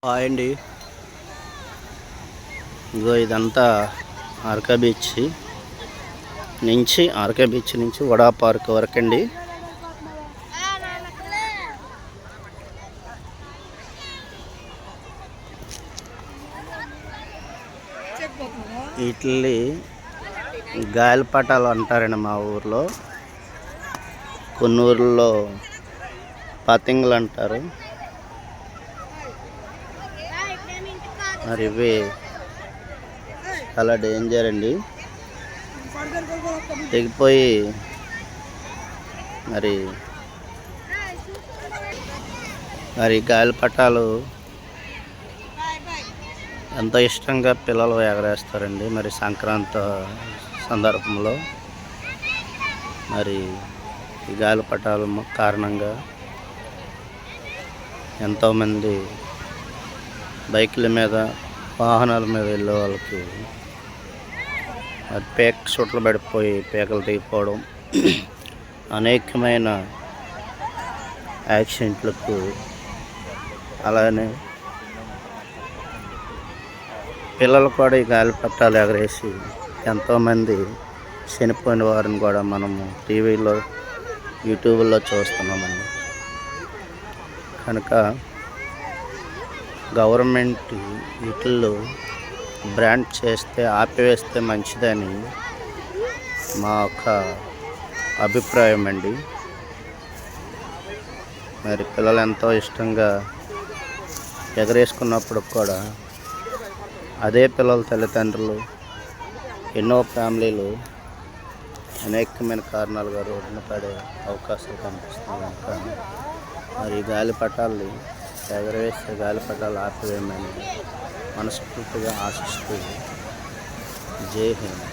Hi అండి. ఇగో ఇదంతా RK beach నుంచి వడా పార్క్ వరకు అండి. వీటిని గాలిపటాలు అంటారండి మా ఊర్లో. కొన్ని ఊర్లలో పతంగులు అంటారు. మరి ఇవి చాలా డేంజర్ అండి. తెగిపోయి మరి గాలిపటాలు ఎంతో ఇష్టంగా పిల్లలు ఎగరేస్తారండి. మరి సంక్రాంతి సందర్భంలో మరి ఈ గాలిపటాల కారణంగా ఎంతోమంది బైకుల మీద వాహనాల మీద వెళ్ళే వాళ్ళకి మరి చుట్లు పడిపోయి పేకలు తెగిపోవడం, అనేకమైన యాక్సిడెంట్లకు, అలానే పిల్లలు కూడా ఈ గాలిపటాలు ఎగరేసి ఎంతోమంది చనిపోయిన వారిని కూడా మనము టీవీలో, యూట్యూబ్లో చూస్తున్నామండి. కనుక గవర్నమెంట్ వీటిల్లో బ్రాండ్ చేస్తే, ఆపివేస్తే మంచిదని మా యొక్క అభిప్రాయం అండి. మరి పిల్లలు ఎంతో ఇష్టంగా ఎగరేసుకున్నప్పుడు కూడా అదే పిల్లల తల్లిదండ్రులు, ఎన్నో ఫ్యామిలీలు అనేకమైన కారణాలుగా రోడ్డున పడే అవకాశాలు కనిపిస్తున్నాయి. కనుక మరి గాలిపటాలు ఎగరవేసే గాలిపటాలు ఆపివేయమని మనస్ఫూర్తిగా ఆశిస్తూ జై హింద్.